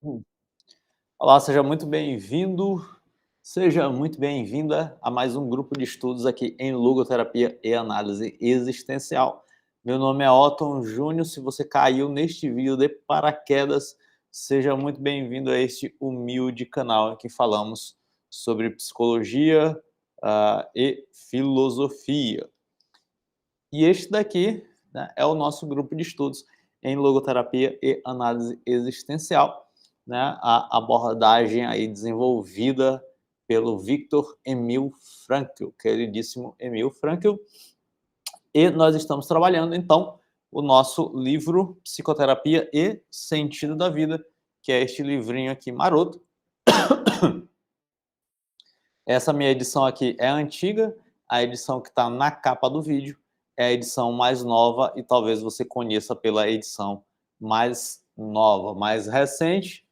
Hum. Olá, seja muito bem-vindo, seja muito bem-vinda a mais um grupo de estudos aqui em logoterapia e análise existencial. Meu nome é Otton Júnior. Se você caiu neste vídeo de paraquedas, seja muito bem-vindo a este humilde canal em que falamos sobre psicologia, e filosofia. E este daqui, né, é o nosso grupo de estudos em logoterapia e análise existencial, né, a abordagem aí desenvolvida pelo Viktor Emil Frankl, queridíssimo Emil Frankl. E nós estamos trabalhando, então, o nosso livro Psicoterapia e Sentido da Vida, que é este livrinho aqui maroto. Essa minha edição aqui é antiga, a edição que está na capa do vídeo é a edição mais nova e talvez você conheça pela edição mais nova, mais recente.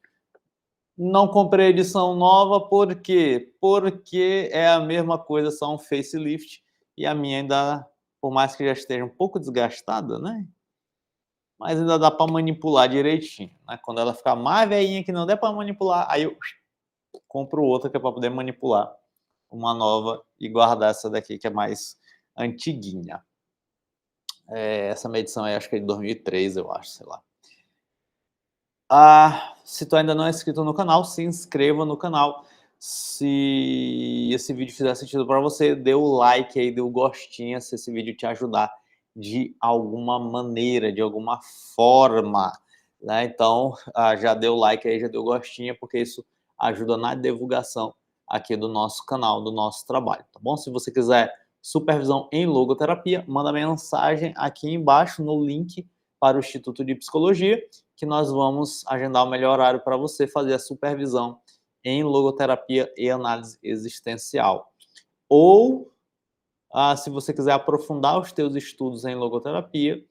Não comprei edição nova, por quê? Porque é a mesma coisa, só um facelift, e a minha ainda, por mais que já esteja um pouco desgastada, né? Mas ainda dá para manipular direitinho, né? Quando ela ficar mais velhinha que não der para manipular, aí eu compro outra que é para poder manipular uma nova e guardar essa daqui que é mais antiguinha. Essa medição aí acho que é de 2003, eu acho, sei lá. Se tu ainda não é inscrito no canal, se inscreva no canal. Se esse vídeo fizer sentido para você, dê o like aí, dê o gostinho, se esse vídeo te ajudar de alguma maneira, de alguma forma, né? Então, já deu o like aí, já deu o gostinho, porque isso ajuda na divulgação aqui do nosso canal, do nosso trabalho, tá bom? Se você quiser supervisão em logoterapia, manda mensagem aqui embaixo no link para o Instituto de Psicologia, que nós vamos agendar o melhor horário para você fazer a supervisão em logoterapia e análise existencial. Ou, se você quiser aprofundar os teus estudos em logoterapia,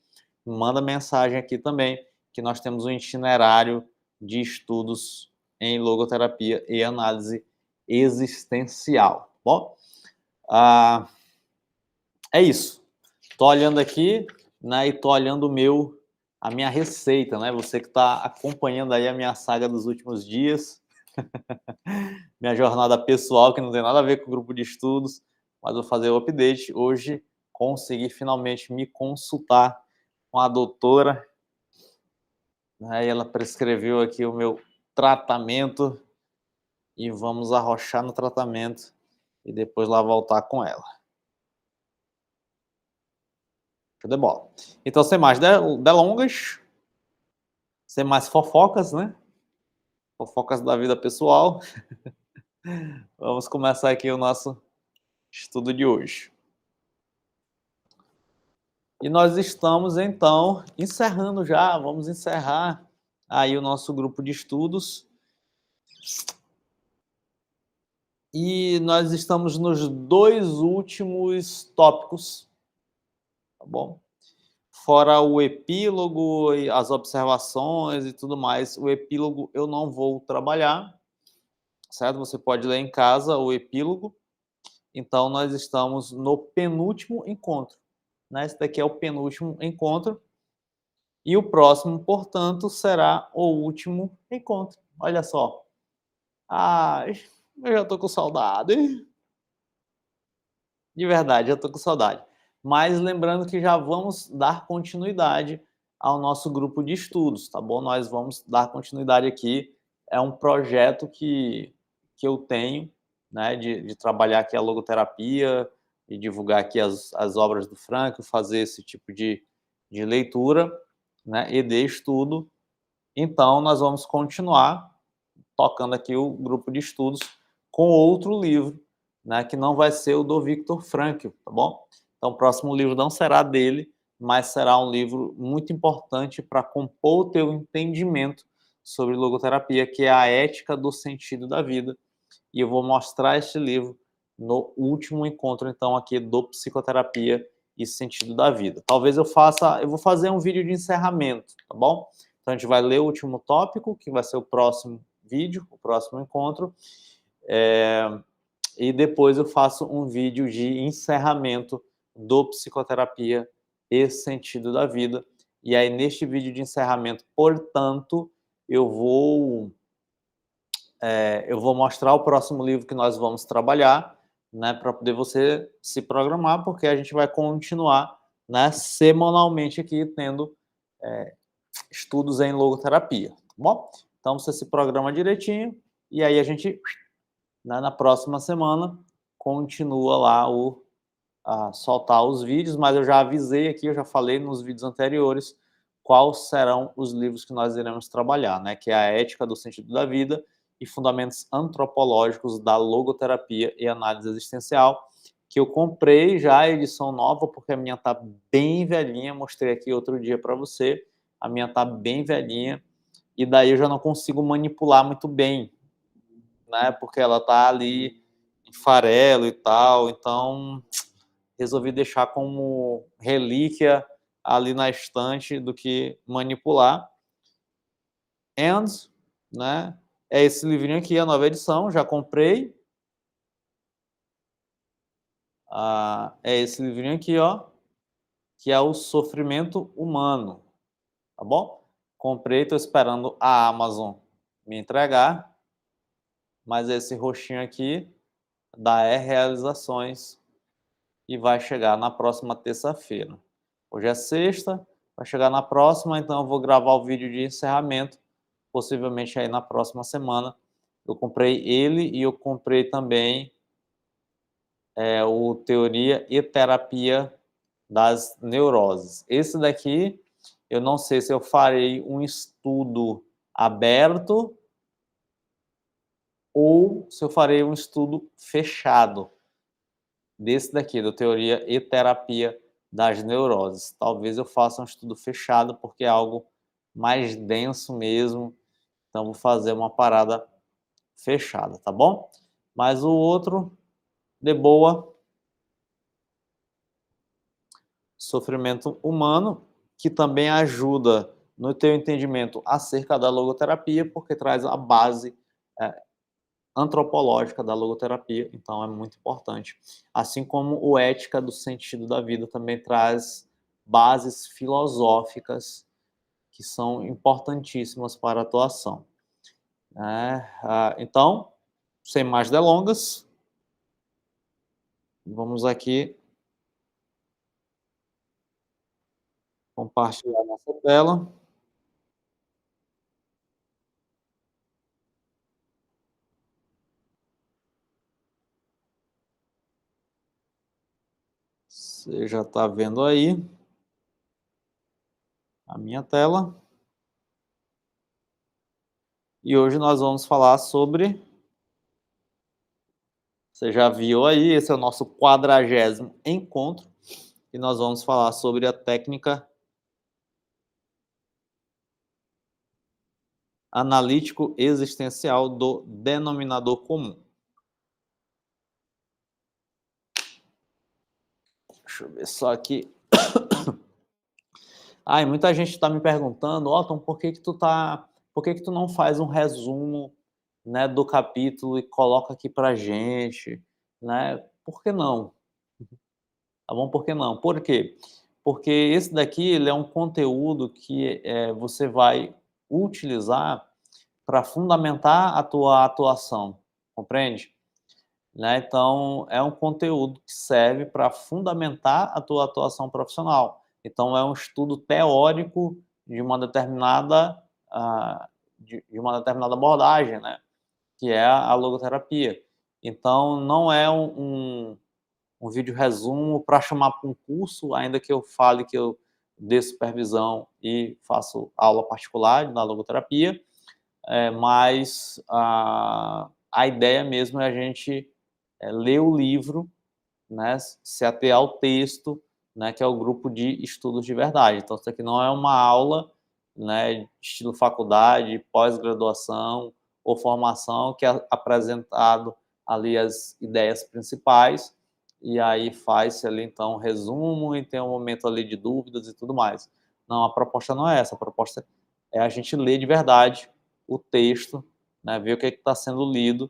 manda mensagem aqui também, que nós temos um itinerário de estudos em logoterapia e análise existencial, tá bom? É isso. Tô olhando aqui, né, e tô olhando a minha receita, né? Você que está acompanhando aí a minha saga dos últimos dias, minha jornada pessoal, que não tem nada a ver com o grupo de estudos, mas vou fazer o update. Hoje consegui finalmente me consultar com a doutora, né, e ela prescreveu aqui o meu tratamento e vamos arrochar no tratamento e depois lá voltar com ela. Show de bola. Então, sem mais delongas, sem mais fofocas, né? Fofocas da vida pessoal. Vamos começar aqui o nosso estudo de hoje. E nós estamos, então, encerrando já, vamos encerrar aí o nosso grupo de estudos. E nós estamos nos 2 últimos tópicos, tá bom? Fora o epílogo e as observações e tudo mais, o epílogo eu não vou trabalhar, certo? Você pode ler em casa o epílogo. Então, nós estamos no penúltimo encontro, né? Esse daqui é o penúltimo encontro. E o próximo, portanto, será o último encontro. Olha só. Ai, eu já tô com saudade. De verdade, já tô com saudade. Mas lembrando que já vamos dar continuidade ao nosso grupo de estudos, tá bom? Nós vamos dar continuidade aqui. É um projeto que eu tenho, né, de trabalhar aqui a logoterapia e divulgar aqui as obras do Frankl, fazer esse tipo de leitura, né, e de estudo. Então, nós vamos continuar tocando aqui o grupo de estudos com outro livro, né, que não vai ser o do Viktor Frankl, tá bom? Então, o próximo livro não será dele, mas será um livro muito importante para compor o teu entendimento sobre logoterapia, que é a ética do sentido da vida. E eu vou mostrar este livro no último encontro, então, aqui do Psicoterapia e Sentido da Vida. Talvez eu vou fazer um vídeo de encerramento, tá bom? Então, a gente vai ler o último tópico, que vai ser o próximo vídeo, o próximo encontro, e depois eu faço um vídeo de encerramento do Psicoterapia e Sentido da Vida. E aí, neste vídeo de encerramento, portanto, eu vou eu vou mostrar o próximo livro que nós vamos trabalhar, né, para poder você se programar, porque a gente vai continuar, né, semanalmente aqui tendo estudos em logoterapia, tá bom? Então você se programa direitinho e aí a gente, né, na próxima semana, continua lá a soltar os vídeos, mas eu já avisei aqui, eu já falei nos vídeos anteriores quais serão os livros que nós iremos trabalhar, né? Que é a Ética do Sentido da Vida e Fundamentos Antropológicos da Logoterapia e Análise Existencial, que eu comprei já a edição nova, porque a minha tá bem velhinha, mostrei aqui outro dia para você, a minha tá bem velhinha, e daí eu já não consigo manipular muito bem, né? Porque ela tá ali em farelo e tal, então resolvi deixar como relíquia ali na estante do que manipular. And, né, é esse livrinho aqui, a nova edição, já comprei. É esse livrinho aqui, ó, que é o Sofrimento Humano, tá bom? Comprei, tô esperando a Amazon me entregar, mas esse roxinho aqui da Realizações e vai chegar na próxima terça-feira. Hoje é sexta, vai chegar na próxima, então eu vou gravar o vídeo de encerramento, possivelmente aí na próxima semana. Eu comprei ele e eu comprei também o Teoria e Terapia das Neuroses. Esse daqui, eu não sei se eu farei um estudo aberto ou se eu farei um estudo fechado desse daqui, do Teoria e Terapia das Neuroses. Talvez eu faça um estudo fechado, porque é algo mais denso mesmo, então vou fazer uma parada fechada, tá bom? Mas o outro, de boa, Sofrimento Humano, que também ajuda no teu entendimento acerca da logoterapia, porque traz a base antropológica da logoterapia, então é muito importante. Assim como o Ética do Sentido da Vida também traz bases filosóficas que são importantíssimas para a atuação. Então, sem mais delongas, vamos aqui compartilhar nossa tela. Você já está vendo aí a minha tela. E hoje nós vamos falar sobre... Você já viu aí, esse é o nosso 40º encontro. E nós vamos falar sobre a técnica analítico existencial do denominador comum. Deixa eu ver só aqui. E muita gente está me perguntando, Otton, por que tu não faz um resumo, né, do capítulo e coloca aqui para gente, né? Por que não? Tá bom? Por que não? Por quê? Porque esse daqui ele é um conteúdo que você vai utilizar para fundamentar a tua atuação, compreende? Né? Então, é um conteúdo que serve para fundamentar a tua atuação profissional. Então, é um estudo teórico de uma determinada, de uma determinada abordagem, né? Que é a logoterapia. Então, não é um vídeo resumo para chamar para um curso, ainda que eu fale que eu dê supervisão e faço aula particular na logoterapia, mas a ideia mesmo é a gente ler o livro, né, se ater ao texto, né, que é o grupo de estudos de verdade. Então, isso aqui não é uma aula, né, estilo faculdade, pós-graduação ou formação, que é apresentado ali as ideias principais, e aí faz-se ali, então, um resumo e tem um momento ali de dúvidas e tudo mais. Não, a proposta não é essa. A proposta é a gente ler de verdade o texto, né, ver o que está sendo lido,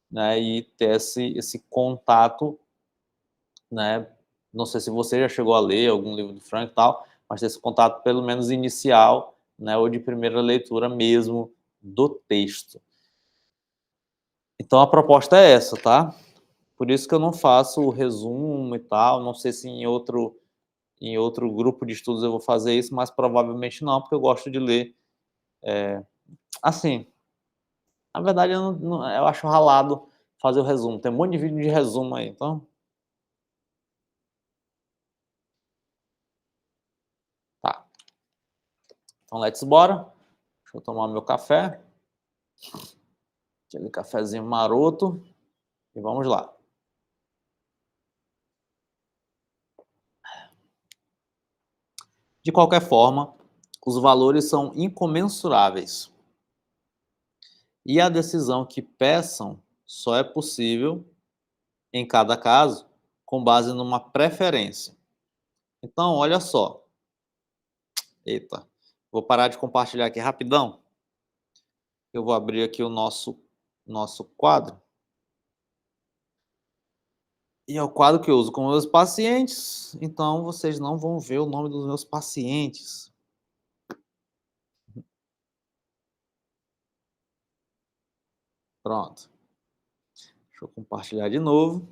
né, e ter esse contato, né? Não sei se você já chegou a ler algum livro do Frank e tal, mas ter esse contato pelo menos inicial, né, ou de primeira leitura mesmo do texto. Então a proposta é essa, tá? Por isso que eu não faço o resumo e tal, não sei se em outro grupo de estudos eu vou fazer isso, mas provavelmente não, porque eu gosto de ler, assim, na verdade eu acho ralado fazer o resumo, tem um monte de vídeo de resumo aí, então tá. Então let's bora, deixa eu tomar meu café, aquele cafezinho maroto, e vamos lá. De qualquer forma, os valores são incomensuráveis. E a decisão que peçam só é possível, em cada caso, com base numa preferência. Então, olha só. Eita, vou parar de compartilhar aqui rapidão. Eu vou abrir aqui o nosso quadro. E é o quadro que eu uso com meus pacientes, então vocês não vão ver o nome dos meus pacientes. Pronto. Deixa eu compartilhar de novo.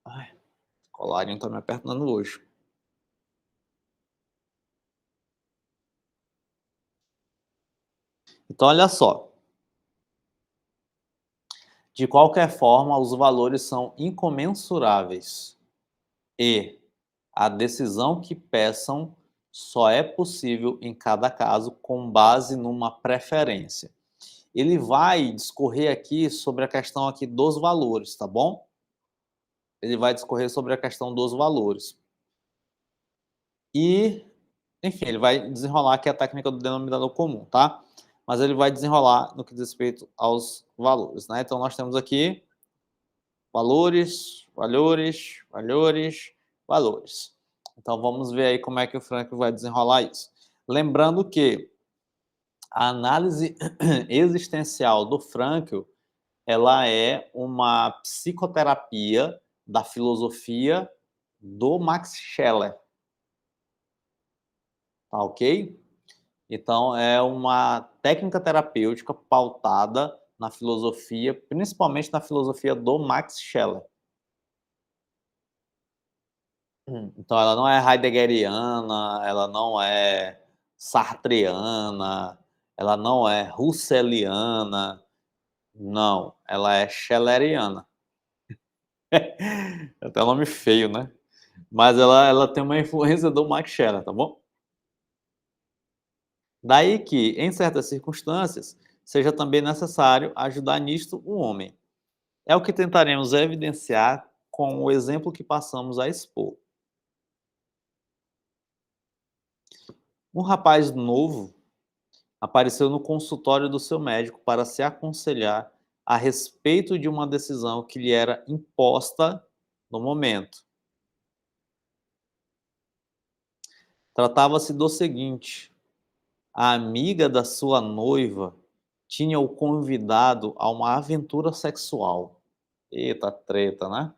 Ai, o colarinho tá me apertando hoje. Então, olha só. De qualquer forma, os valores são incomensuráveis e a decisão que peçam só é possível em cada caso com base numa preferência. Ele vai discorrer aqui sobre a questão aqui dos valores, tá bom? Ele vai discorrer sobre a questão dos valores. E, enfim, ele vai desenrolar aqui a técnica do denominador comum, tá? Mas ele vai desenrolar no que diz respeito aos valores, né? Então, nós temos aqui valores, valores, valores, valores. Então, vamos ver aí como é que o Frank vai desenrolar isso. Lembrando que a análise existencial do Frankl, ela é uma psicoterapia da filosofia do Max Scheler. Tá ok? Então, é uma técnica terapêutica pautada na filosofia, principalmente na filosofia do Max Scheler. Então, ela não é heideggeriana, ela não é sartreana, ela não é russelliana, não, ela é schelleriana. É até um nome feio, né? Mas ela tem uma influência do Max Scheler, tá bom? Daí que, em certas circunstâncias, seja também necessário ajudar nisto o homem. É o que tentaremos evidenciar com o exemplo que passamos a expor. Um rapaz novo apareceu no consultório do seu médico para se aconselhar a respeito de uma decisão que lhe era imposta no momento. Tratava-se do seguinte: a amiga da sua noiva tinha o convidado a uma aventura sexual. Eita treta, né?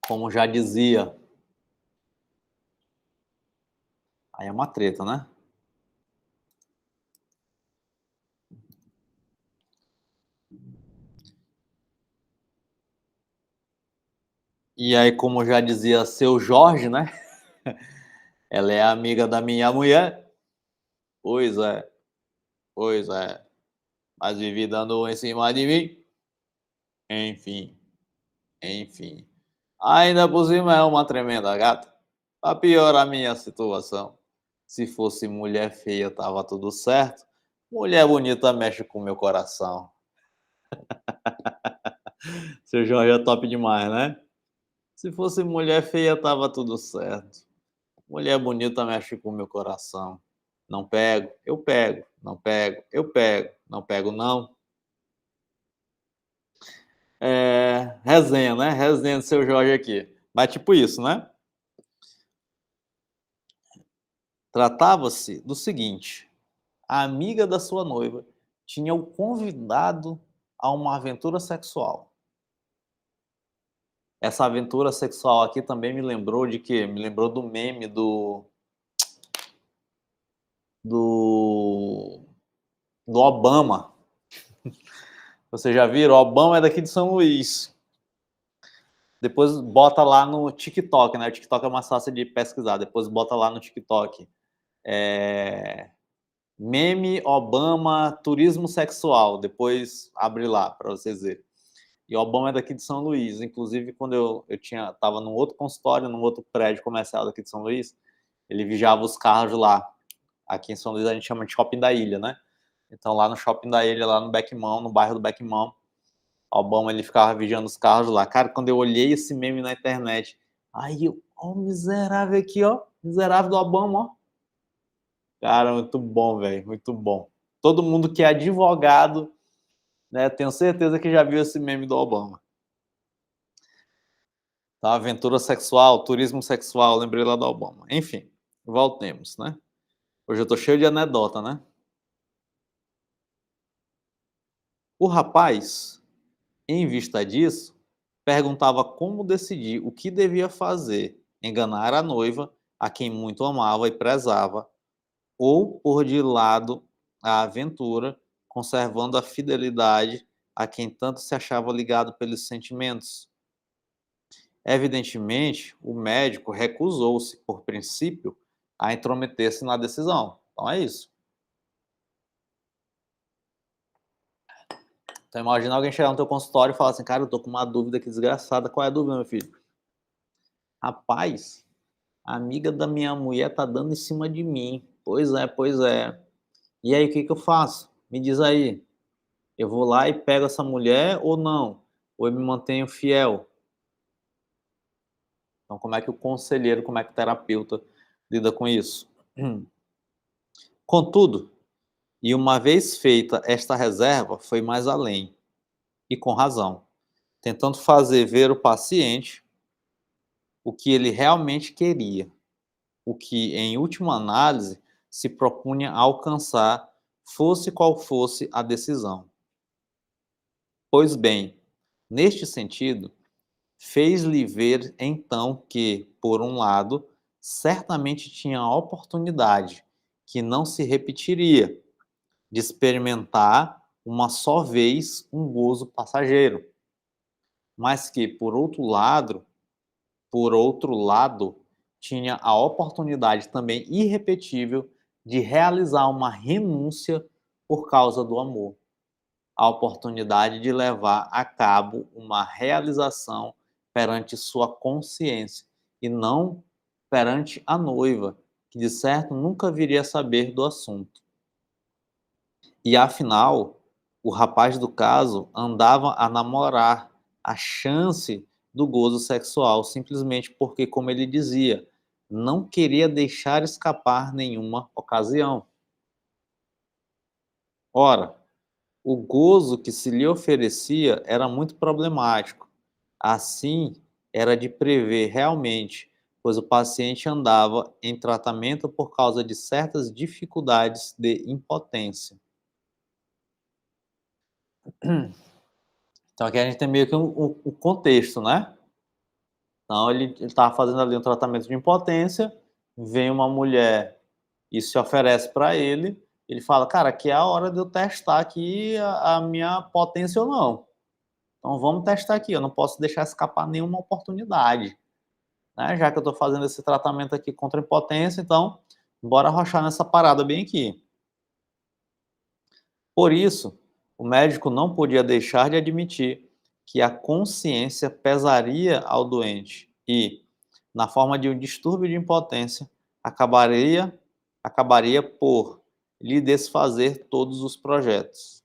Como já dizia, aí é uma treta, né? E aí, como já dizia seu Jorge, né? Ela é amiga da minha mulher. Pois é, pois é. Mas vive dando em cima de mim. Enfim, enfim. Ainda por cima é uma tremenda gata. Pra piorar a minha situação. Se fosse mulher feia, tava tudo certo. Mulher bonita mexe com o meu coração. Seu Jorge é top demais, né? Se fosse mulher feia, tava tudo certo. Mulher bonita mexe com o meu coração. Não pego, eu pego. Não pego, eu pego. Não pego, não. Resenha, né? Resenha do seu Jorge aqui. Mas tipo isso, né? Tratava-se do seguinte: a amiga da sua noiva tinha o convidado a uma aventura sexual. Essa aventura sexual aqui também me lembrou de quê? Me lembrou do meme do do Obama. Vocês já viram? O Obama é daqui de São Luís. Depois bota lá no TikTok, né? O TikTok é mais fácil de pesquisar. Depois bota lá no TikTok. Meme Obama turismo sexual. Depois abre lá para vocês verem. E o Obama é daqui de São Luís. Inclusive, quando eu estava num outro consultório, num outro prédio comercial daqui de São Luís, ele vigiava os carros lá. Aqui em São Luís a gente chama de Shopping da Ilha, né? Então lá no Shopping da Ilha, lá no Beckmão, no bairro do Beckmão, o Obama ele ficava vigiando os carros lá. Cara, quando eu olhei esse meme na internet, aí ó, o miserável aqui, ó, miserável do Obama, ó. Cara, muito bom, velho, muito bom. Todo mundo que é advogado, né, tenho certeza que já viu esse meme do Obama. Tá, aventura sexual, turismo sexual, lembrei lá do Obama. Enfim, voltemos, né? Hoje eu tô cheio de anedota, né? O rapaz, em vista disso, perguntava como decidir o que devia fazer: enganar a noiva, a quem muito amava e prezava, ou pôr de lado a aventura, conservando a fidelidade a quem tanto se achava ligado pelos sentimentos. Evidentemente, o médico recusou-se, por princípio, a intrometer-se na decisão. Então é isso. Então imagina alguém chegar no teu consultório e falar assim: cara, eu tô com uma dúvida aqui desgraçada. Qual é a dúvida, meu filho? Rapaz, a amiga da minha mulher tá dando em cima de mim. Pois é, pois é. E aí, o que que eu faço? Me diz aí. Eu vou lá e pego essa mulher ou não? Ou eu me mantenho fiel? Então, como é que o conselheiro, como é que o terapeuta lida com isso? Contudo, e uma vez feita esta reserva, foi mais além, e com razão, tentando fazer ver o paciente o que ele realmente queria, o que, em última análise, se propunha alcançar, fosse qual fosse a decisão. Pois bem, neste sentido, fez-lhe ver então que, por um lado, certamente tinha a oportunidade, que não se repetiria, de experimentar uma só vez um gozo passageiro, mas que, por outro lado, tinha a oportunidade também irrepetível de realizar uma renúncia por causa do amor, a oportunidade de levar a cabo uma realização perante sua consciência e não perante a noiva, que de certo nunca viria a saber do assunto. E afinal, o rapaz do caso andava a namorar a chance do gozo sexual simplesmente porque, como ele dizia, não queria deixar escapar nenhuma ocasião. Ora, o gozo que se lhe oferecia era muito problemático. Assim, era de prever realmente, pois o paciente andava em tratamento por causa de certas dificuldades de impotência. Então aqui a gente tem meio que um contexto, né? Então ele estava fazendo ali um tratamento de impotência, vem uma mulher e se oferece para ele, ele fala, cara, aqui é a hora de eu testar aqui a minha potência ou não. Então vamos testar aqui, eu não posso deixar escapar nenhuma oportunidade, né? Já que eu estou fazendo esse tratamento aqui contra a impotência, então bora arrochar nessa parada bem aqui. Por isso, o médico não podia deixar de admitir que a consciência pesaria ao doente e, na forma de um distúrbio de impotência, acabaria por lhe desfazer todos os projetos.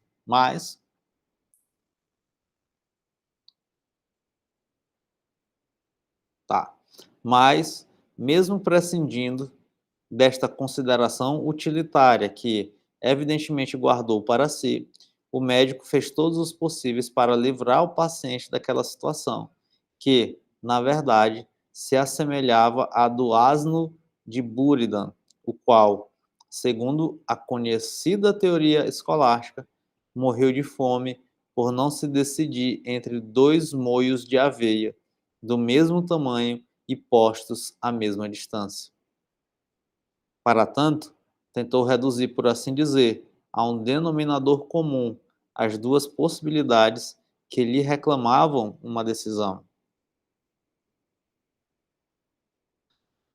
Tá. Mas, mesmo prescindindo desta consideração utilitária que, evidentemente, guardou para si, o médico fez todos os possíveis para livrar o paciente daquela situação, que, na verdade, se assemelhava à do asno de Buridan, o qual, segundo a conhecida teoria escolástica, morreu de fome por não se decidir entre dois moios de aveia, do mesmo tamanho e postos à mesma distância. Para tanto, tentou reduzir, por assim dizer, a um denominador comum as duas possibilidades que lhe reclamavam uma decisão.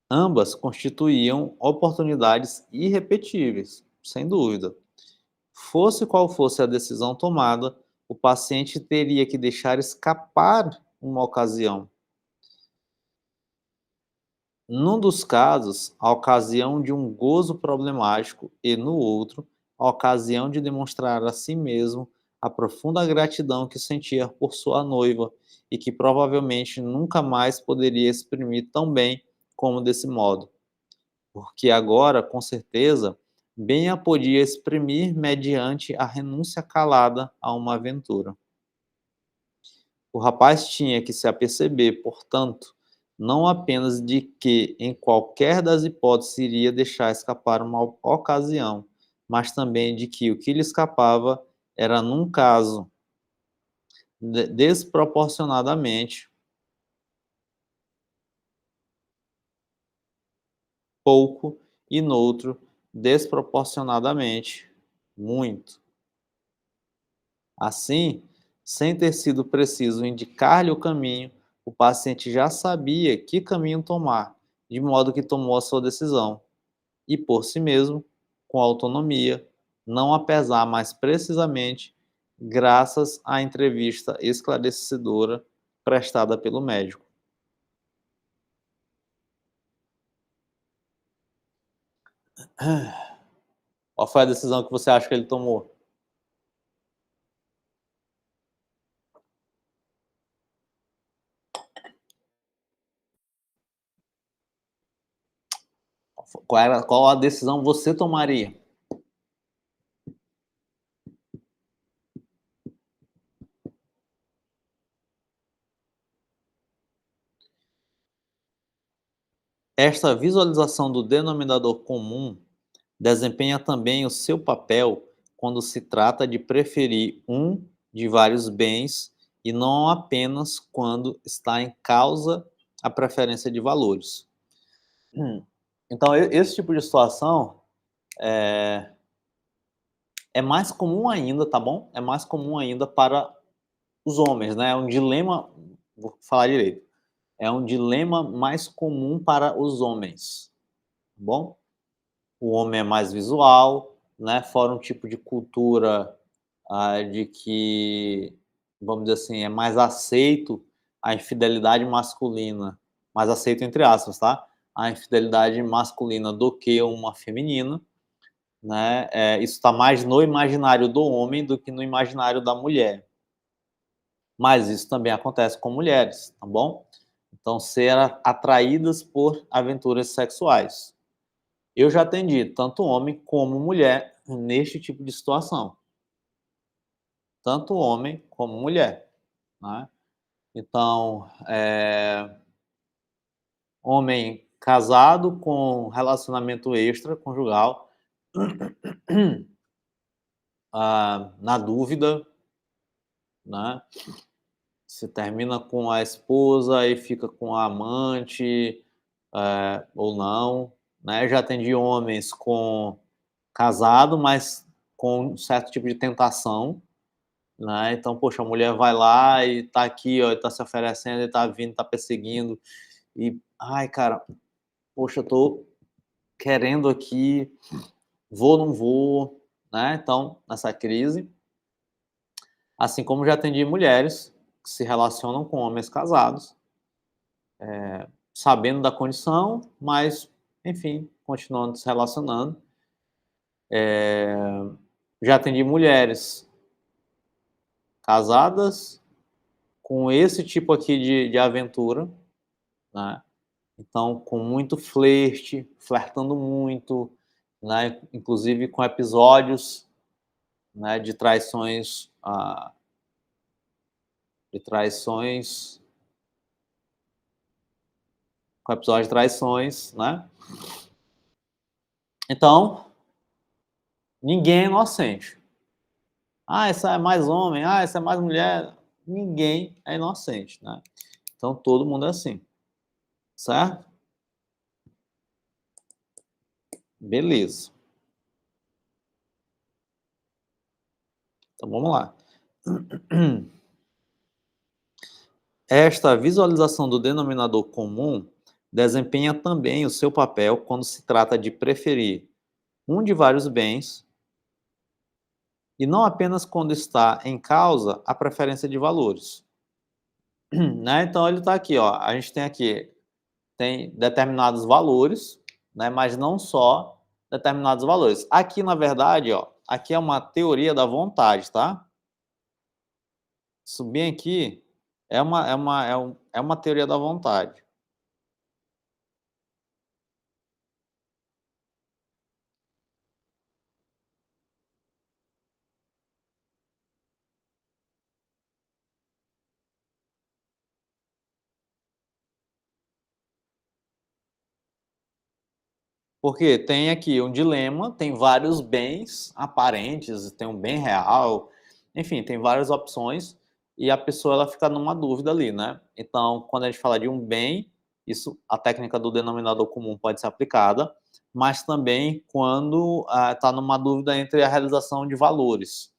Ambas constituíam oportunidades irrepetíveis, sem dúvida. Fosse qual fosse a decisão tomada, o paciente teria que deixar escapar uma ocasião. Num dos casos, a ocasião de um gozo problemático e, no outro, a ocasião de demonstrar a si mesmo a profunda gratidão que sentia por sua noiva e que provavelmente nunca mais poderia exprimir tão bem como desse modo, porque agora, com certeza, bem a podia exprimir mediante a renúncia calada a uma aventura. O rapaz tinha que se aperceber, portanto, não apenas de que, em qualquer das hipóteses, iria deixar escapar uma ocasião, mas também de que o que lhe escapava era, num caso, desproporcionadamente pouco e, no outro, desproporcionadamente muito. Assim, sem ter sido preciso indicar-lhe o caminho, o paciente já sabia que caminho tomar, de modo que tomou a sua decisão, e por si mesmo, com autonomia, não a pesar mais precisamente, graças à entrevista esclarecedora prestada pelo médico. Qual foi a decisão que você acha que ele tomou? Qual a decisão você tomaria? Esta visualização do denominador comum desempenha também o seu papel quando se trata de preferir um de vários bens e não apenas quando está em causa a preferência de valores. Então, esse tipo de situação é mais comum ainda, tá bom? É mais comum ainda para os homens, né? É um dilema, vou falar direito, é um dilema mais comum para os homens, tá bom? O homem é mais visual, né? Fora um tipo de cultura de que, vamos dizer assim, é mais aceito a infidelidade masculina, mais aceito entre aspas, tá? A infidelidade masculina do que uma feminina, né? Isso está mais no imaginário do homem do que no imaginário da mulher. Mas isso também acontece com mulheres, tá bom? Então, ser atraídas por aventuras sexuais. Eu já atendi tanto homem como mulher neste tipo de situação. Tanto homem como mulher, né? Então, homem casado com relacionamento extraconjugal, na dúvida, né? Se termina com a esposa e fica com a amante, ou não, né? Já atendi homens com casado, mas com um certo tipo de tentação, né? Então, poxa, a mulher vai lá e tá aqui, ó, e tá se oferecendo, e tá vindo, tá perseguindo, e, ai, cara, poxa, eu tô querendo aqui, vou, não vou, né? Então, nessa crise, assim como já atendi mulheres que se relacionam com homens casados, sabendo da condição, mas, enfim, continuando se relacionando. Já atendi mulheres casadas com esse tipo aqui de aventura, né? Então, com muito flerte, flertando muito, né? Inclusive com episódios, né, de traições, com episódios de traições, né? Então, ninguém é inocente. Ah, essa é mais homem, ah, essa é mais mulher. Ninguém é inocente, né? Então, todo mundo é assim, certo? Beleza. Então vamos lá. Esta visualização do denominador comum desempenha também o seu papel quando se trata de preferir um de vários bens e não apenas quando está em causa a preferência de valores. Né? Então ele está aqui, ó. A gente tem determinados valores, né? Mas não só determinados valores. Aqui, na verdade, ó, aqui é uma teoria da vontade, tá? Isso bem aqui é uma teoria da vontade. Porque tem aqui um dilema, tem vários bens aparentes, tem um bem real, enfim, tem várias opções e a pessoa ela fica numa dúvida ali, né? Então, quando a gente fala de um bem, isso, a técnica do denominador comum pode ser aplicada, mas também quando está numa dúvida entre a realização de valores,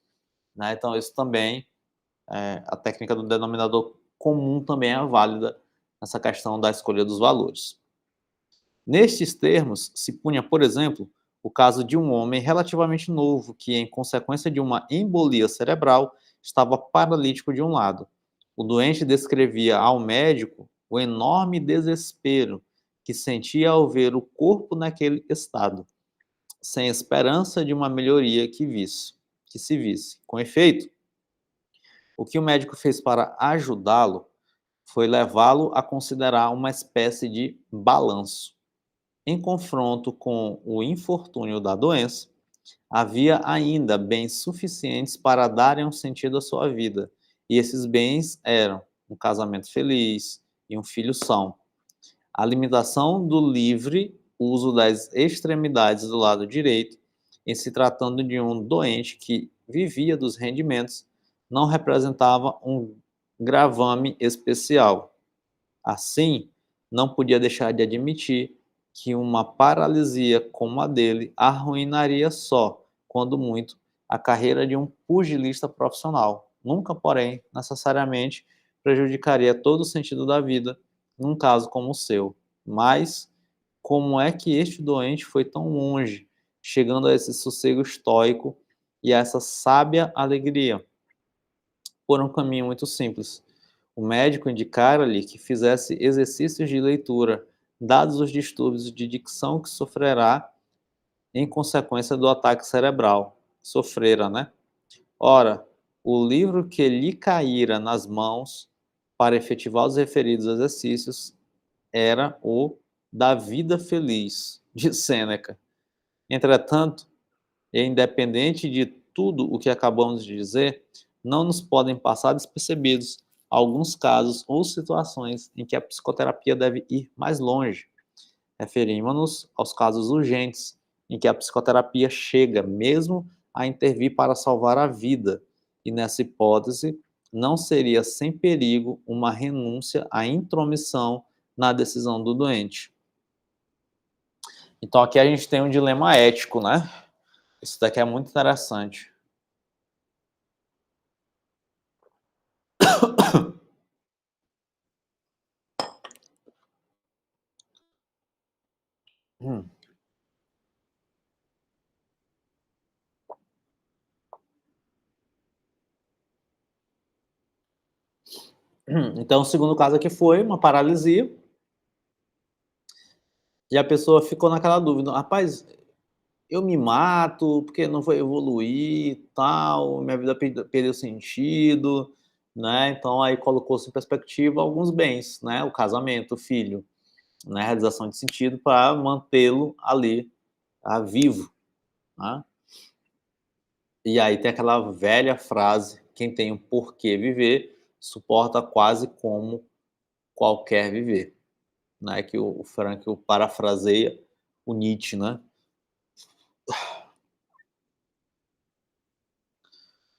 né? Então, isso também, a técnica do denominador comum também é válida nessa questão da escolha dos valores. Nestes termos, se punha, por exemplo, o caso de um homem relativamente novo que, em consequência de uma embolia cerebral, estava paralítico de um lado. O doente descrevia ao médico o enorme desespero que sentia ao ver o corpo naquele estado, sem esperança de uma melhoria que se visse. Com efeito, o que o médico fez para ajudá-lo foi levá-lo a considerar uma espécie de balanço. Em confronto com o infortúnio da doença, havia ainda bens suficientes para darem um sentido à sua vida, e esses bens eram um casamento feliz e um filho são. A limitação do livre uso das extremidades do lado direito, em se tratando de um doente que vivia dos rendimentos, não representava um gravame especial. Assim, não podia deixar de admitir que uma paralisia como a dele arruinaria só, quando muito, a carreira de um pugilista profissional. Nunca, porém, necessariamente prejudicaria todo o sentido da vida num caso como o seu. Mas como é que este doente foi tão longe, chegando a esse sossego estoico e a essa sábia alegria? Por um caminho muito simples. O médico indicara-lhe que fizesse exercícios de leitura, dados os distúrbios de dicção que sofrerá em consequência do ataque cerebral. Sofrera, né? Ora, o livro que lhe caíra nas mãos para efetivar os referidos exercícios era o Da Vida Feliz, de Sêneca. Entretanto, e independente de tudo o que acabamos de dizer, não nos podem passar despercebidos alguns casos ou situações em que a psicoterapia deve ir mais longe. Referimos-nos aos casos urgentes, em que a psicoterapia chega mesmo a intervir para salvar a vida, e nessa hipótese, não seria sem perigo uma renúncia à intromissão na decisão do doente. Então aqui a gente tem um dilema ético, né? Isso daqui é muito interessante. Hum. Então, o segundo caso aqui foi uma paralisia, e a pessoa ficou naquela dúvida: rapaz, eu me mato porque não vou evoluir, tal, minha vida perdeu sentido, né? Então, aí colocou-se em perspectiva alguns bens, né? O casamento, o filho, né? A realização de sentido para mantê-lo ali, vivo, né? E aí tem aquela velha frase: quem tem um porquê viver suporta quase como qualquer viver. Né, que o Frankl parafraseia o Nietzsche, né?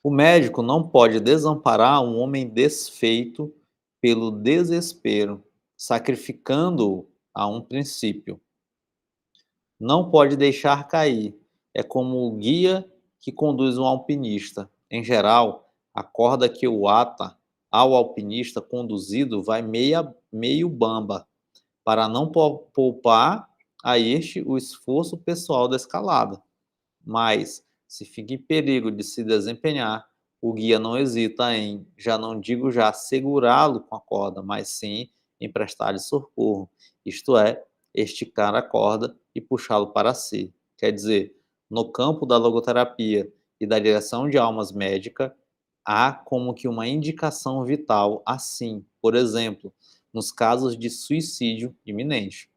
O médico não pode desamparar um homem desfeito pelo desespero, sacrificando-o a um princípio. Não pode deixar cair. É como o guia que conduz um alpinista. Em geral, a corda que o ata ao alpinista conduzido vai meio bamba, para não poupar a este o esforço pessoal da escalada. Mas, se fica em perigo de se desempenhar, o guia não hesita em, já não digo já segurá-lo com a corda, mas sim em prestar-lhe socorro, isto é, esticar a corda e puxá-lo para si. Quer dizer, no campo da logoterapia e da direção de almas médica, há como que uma indicação vital assim, por exemplo, nos casos de suicídio iminente.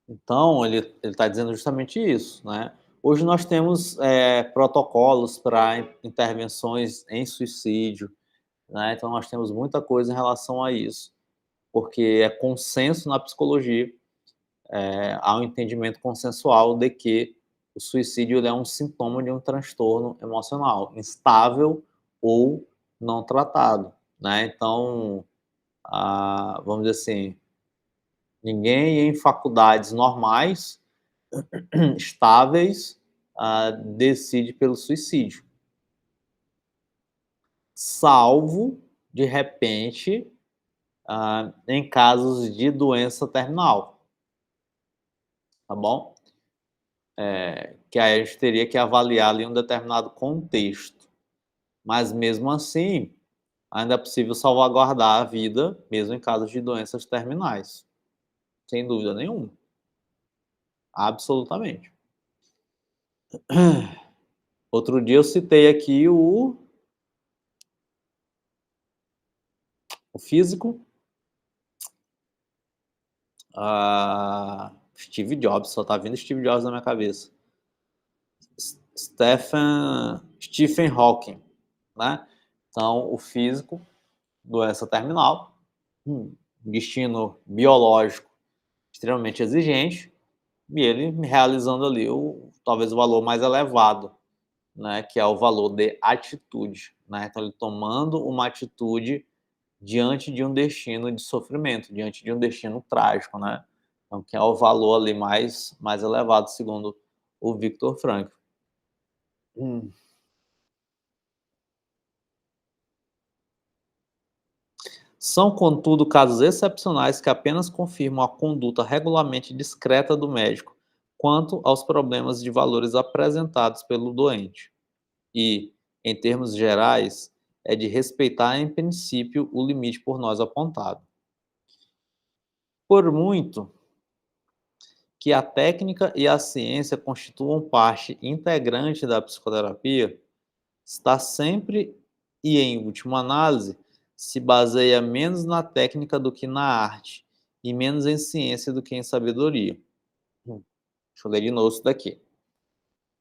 Então, ele está dizendo justamente isso, né? Hoje nós temos protocolos para intervenções em suicídio, né? Então nós temos muita coisa em relação a isso, porque é consenso na psicologia, há um entendimento consensual de que o suicídio ele é um sintoma de um transtorno emocional instável ou não tratado, né? Então, vamos dizer assim, ninguém em faculdades normais estáveis, decide pelo suicídio. Salvo, de repente, em casos de doença terminal, tá bom? Que aí a gente teria que avaliar ali um determinado contexto. Mas mesmo assim, ainda é possível salvaguardar a vida, mesmo em casos de doenças terminais. Sem dúvida nenhuma. Absolutamente. Outro dia eu citei aqui o físico, Steve Jobs, só tá vindo Steve Jobs na minha cabeça. Stephen Hawking, né? Então, o físico, doença terminal, destino biológico extremamente exigente, e ele realizando ali talvez o valor mais elevado, né? Que é o valor de atitude, né? Então, ele tomando uma atitude diante de um destino de sofrimento, diante de um destino trágico, né? Então, que é o valor ali mais elevado, segundo o Viktor Frankl. São, contudo, casos excepcionais que apenas confirmam a conduta regularmente discreta do médico quanto aos problemas de valores apresentados pelo doente. E, em termos gerais, é de respeitar em princípio o limite por nós apontado. Por muito que a técnica e a ciência constituam parte integrante da psicoterapia, está sempre e, em última análise, se baseia menos na técnica do que na arte, e menos em ciência do que em sabedoria. Deixa eu ler de novo isso daqui.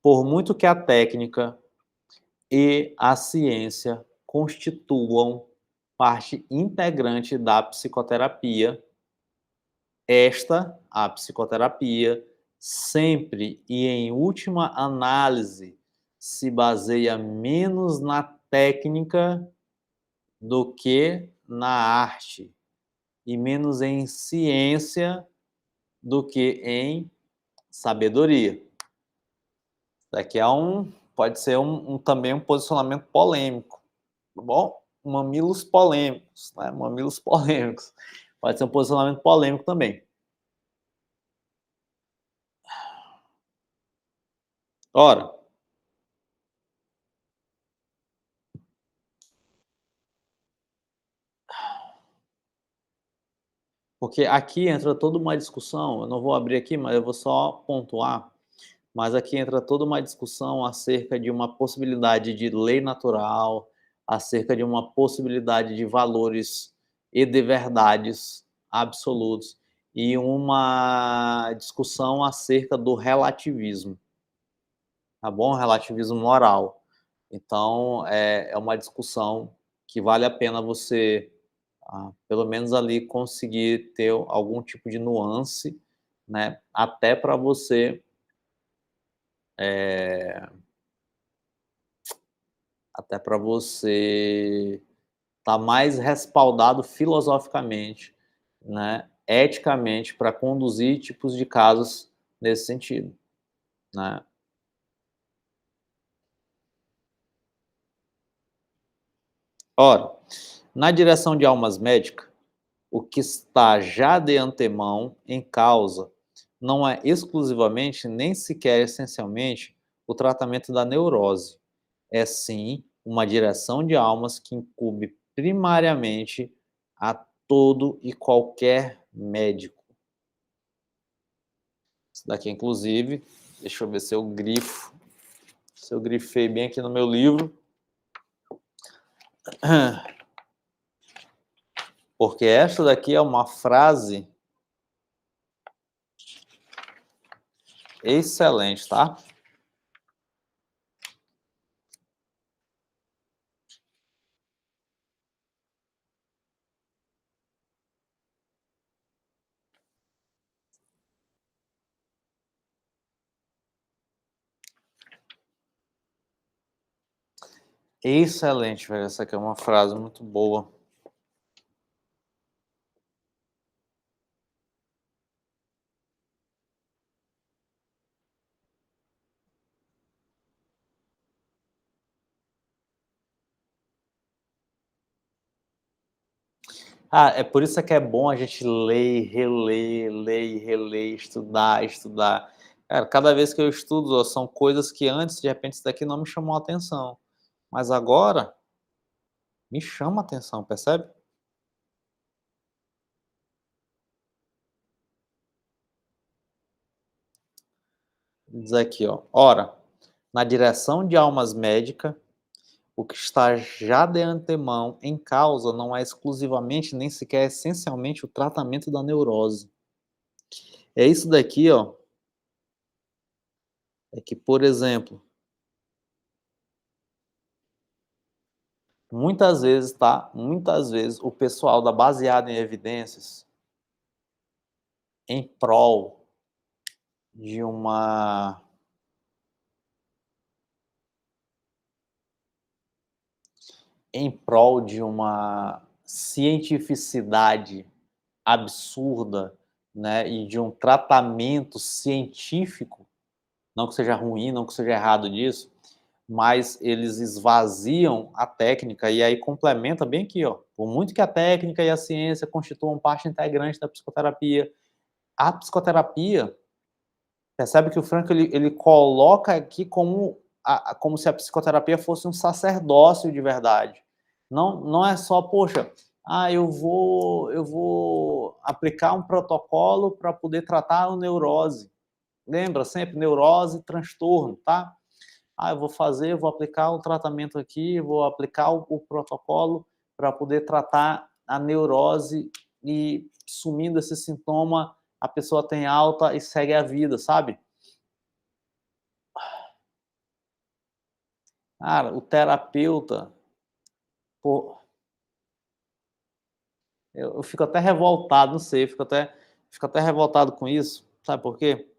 Por muito que a técnica e a ciência constituam parte integrante da psicoterapia, a psicoterapia, sempre e em última análise, se baseia menos na técnica do que na arte, e menos em ciência do que em sabedoria. Isso daqui pode ser também um posicionamento polêmico, tá bom? Mamilos polêmicos, né? Mamilos polêmicos. Pode ser um posicionamento polêmico também. Ora, porque aqui entra toda uma discussão, eu não vou abrir aqui, mas eu vou só pontuar, mas aqui entra toda uma discussão acerca de uma possibilidade de lei natural, acerca de uma possibilidade de valores e de verdades absolutos, e uma discussão acerca do relativismo, tá bom? Relativismo moral. Então, é uma discussão que vale a pena você, pelo menos ali, conseguir ter algum tipo de nuance, né? Até para você estar mais respaldado filosoficamente, né? Eticamente, para conduzir tipos de casos nesse sentido, né? Ora, na direção de almas médicas, o que está já de antemão em causa não é exclusivamente, nem sequer essencialmente, o tratamento da neurose. É sim uma direção de almas que incumbe primariamente a todo e qualquer médico. Isso daqui, inclusive, deixa eu ver se eu grifo, se eu grifei bem aqui no meu livro. Porque esta daqui é uma frase excelente, tá? Excelente, velho. Essa aqui é uma frase muito boa. Ah, é por isso que é bom a gente ler e reler, estudar, estudar. Cara, cada vez que eu estudo, ó, são coisas que antes, de repente, isso daqui não me chamou a atenção. Mas agora, me chama a atenção, percebe? Diz aqui, ó. Ora, na direção de almas médicas, o que está já de antemão em causa não é exclusivamente, nem sequer essencialmente, o tratamento da neurose. É isso daqui, ó. É que, por exemplo, muitas vezes, tá? Muitas vezes o pessoal dá baseado em evidências em prol de uma cientificidade absurda, né, e de um tratamento científico, não que seja ruim, não que seja errado disso, mas eles esvaziam a técnica e aí complementa bem aqui, ó. Por muito que a técnica e a ciência constituam parte integrante da psicoterapia, a psicoterapia, percebe que o Frank ele coloca aqui como se a psicoterapia fosse um sacerdócio de verdade. Não é só, poxa, eu vou aplicar um protocolo para poder tratar a neurose. Lembra sempre, neurose, transtorno, tá? Eu vou aplicar o tratamento aqui, vou aplicar o protocolo para poder tratar a neurose e sumindo esse sintoma, a pessoa tem alta e segue a vida, sabe? Cara, o terapeuta, pô, eu fico até revoltado, não sei, fico até revoltado com isso, sabe por quê?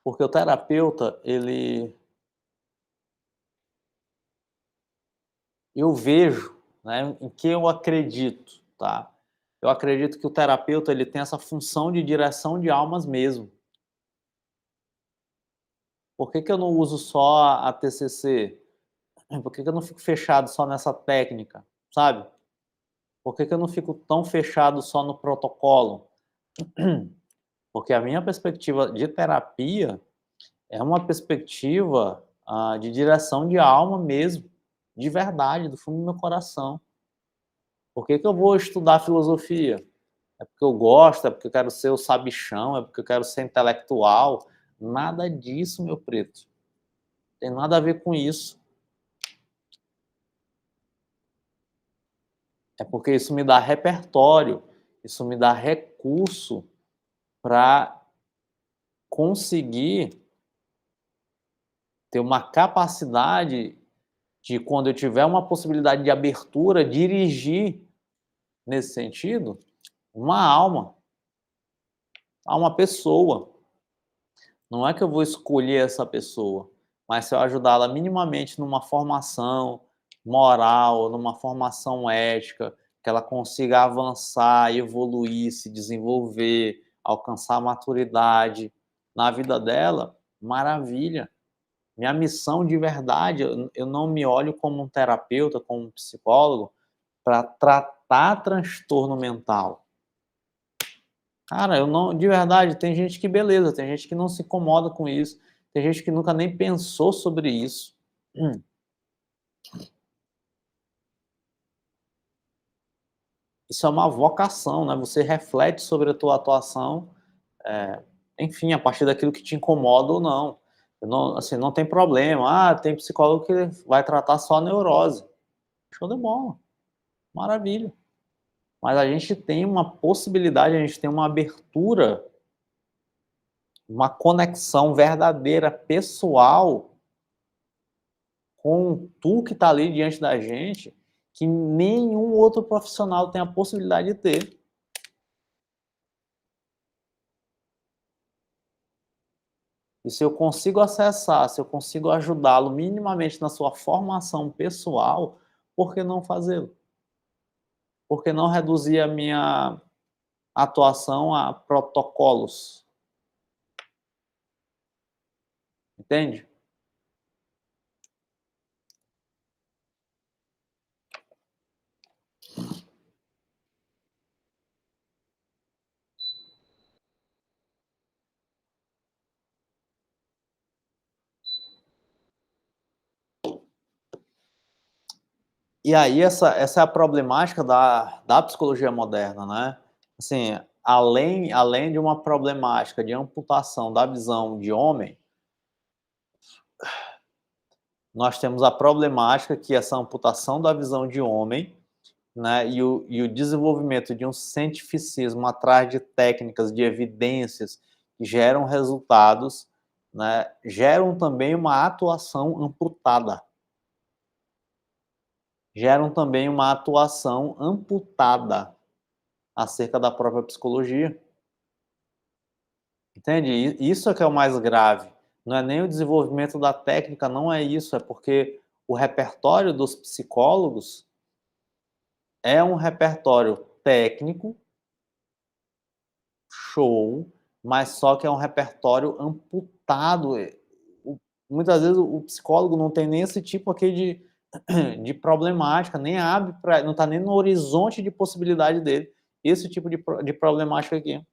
Porque o terapeuta, eu vejo, né, em que eu acredito, tá? Eu acredito que o terapeuta ele tem essa função de direção de almas mesmo. Por que que eu não uso só a TCC? Por que que eu não fico fechado só nessa técnica, sabe? Por que que eu não fico tão fechado só no protocolo? Porque a minha perspectiva de terapia é uma perspectiva, de direção de alma mesmo, de verdade, do fundo do meu coração. Por que que eu vou estudar filosofia? É porque eu gosto, é porque eu quero ser o sabichão, é porque eu quero ser intelectual. Nada disso, meu preto. Tem nada a ver com isso. É porque isso me dá repertório, isso me dá recurso para conseguir ter uma capacidade de, quando eu tiver uma possibilidade de abertura, dirigir nesse sentido uma alma, a uma pessoa. Não é que eu vou escolher essa pessoa, mas se eu ajudá-la minimamente numa formação moral, numa formação ética, que ela consiga avançar, evoluir, se desenvolver, alcançar a maturidade na vida dela, maravilha, Minha missão de verdade, eu não me olho como um terapeuta, como um psicólogo, para tratar transtorno mental. Cara, eu não, de verdade, tem gente que beleza, tem gente que não se incomoda com isso, tem gente que nunca nem pensou sobre isso. Isso é uma vocação, né? Você reflete sobre a tua atuação, enfim, a partir daquilo que te incomoda ou não. Eu não, assim, não tem problema. Ah, tem psicólogo que vai tratar só a neurose. Show de bola, maravilha. Mas a gente tem uma possibilidade, a gente tem uma abertura, uma conexão verdadeira, pessoal, com tu que está ali diante da gente, que nenhum outro profissional tem a possibilidade de ter. E se eu consigo acessar, se eu consigo ajudá-lo minimamente na sua formação pessoal, por que não fazê-lo? Por que não reduzir a minha atuação a protocolos? Entende? E aí essa é a problemática da psicologia moderna, né? Assim, além de uma problemática de amputação da visão de homem, nós temos a problemática que essa amputação da visão de homem, né, e o desenvolvimento de um cientificismo atrás de técnicas, de evidências que geram resultados, né, geram também uma atuação amputada. Geram também uma atuação amputada acerca da própria psicologia. Entende? Isso é que é o mais grave. Não é nem o desenvolvimento da técnica, não é isso, é porque o repertório dos psicólogos é um repertório técnico, show, mas só que é um repertório amputado. Muitas vezes o psicólogo não tem nem esse tipo aqui de problemática, nem abre para, não está nem no horizonte de possibilidade dele, esse tipo de problemática aqui.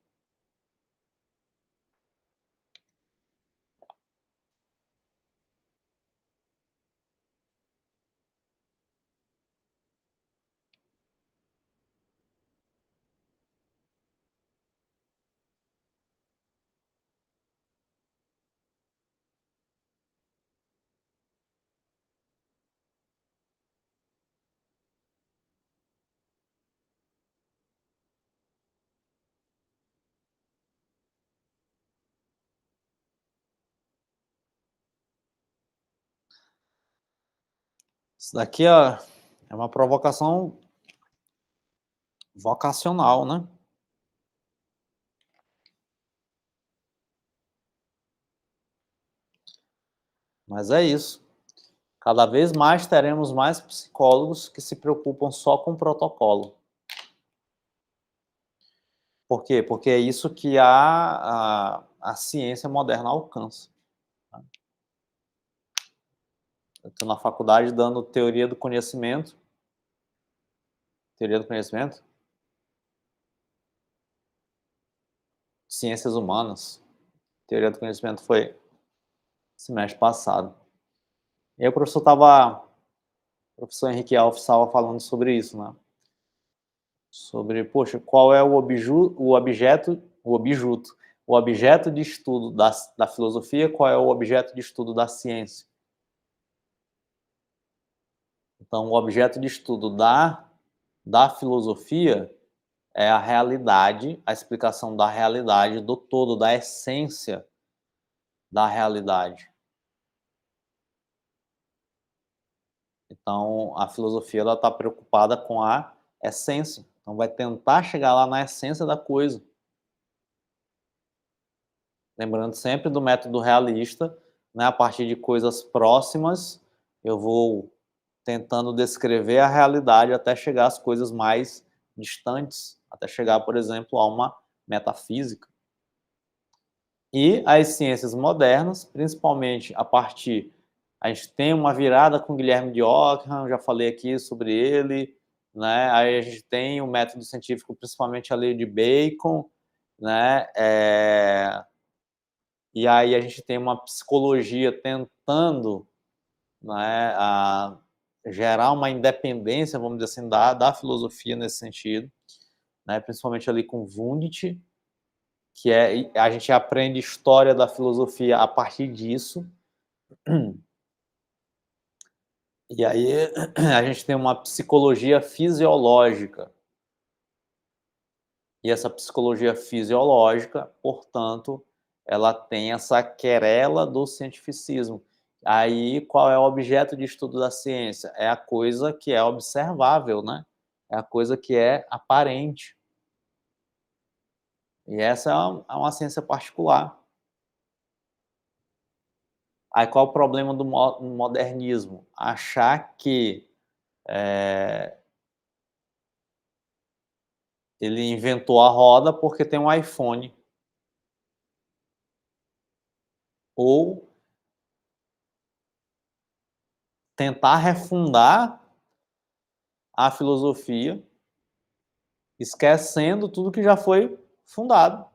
Isso daqui é uma provocação vocacional, né? Mas é isso. Cada vez mais teremos mais psicólogos que se preocupam só com protocolo. Por quê? Porque é isso que a ciência moderna alcança. Eu estou na faculdade dando teoria do conhecimento. Teoria do conhecimento? Ciências humanas. Teoria do conhecimento foi semestre passado. E aí o professor Henrique Alves estava falando sobre isso, né? Sobre, poxa, qual é o objeto de estudo da filosofia, qual é o objeto de estudo da ciência. Então, o objeto de estudo da filosofia é a realidade, a explicação da realidade, do todo, da essência da realidade. Então, a filosofia está preocupada com a essência. Então, vai tentar chegar lá na essência da coisa. Lembrando sempre do método realista, né? A partir de coisas próximas, eu vou tentando descrever a realidade até chegar às coisas mais distantes, até chegar, por exemplo, a uma metafísica. E as ciências modernas, principalmente a partir A gente tem uma virada com Guilherme de Ockham, já falei aqui sobre ele, né? Aí a gente tem o método científico, principalmente a lei de Bacon, né? E aí a gente tem uma psicologia tentando, né, gerar uma independência, vamos dizer assim, da filosofia nesse sentido, né? Principalmente ali com Wundt, que a gente aprende história da filosofia a partir disso. E aí a gente tem uma psicologia fisiológica. E essa psicologia fisiológica, portanto, ela tem essa querela do cientificismo. Aí, qual é o objeto de estudo da ciência? É a coisa que é observável, né? É a coisa que é aparente. E essa é uma ciência particular. Aí, qual é o problema do modernismo? Achar que ele inventou a roda porque tem um iPhone. Ou tentar refundar a filosofia, esquecendo tudo que já foi fundado.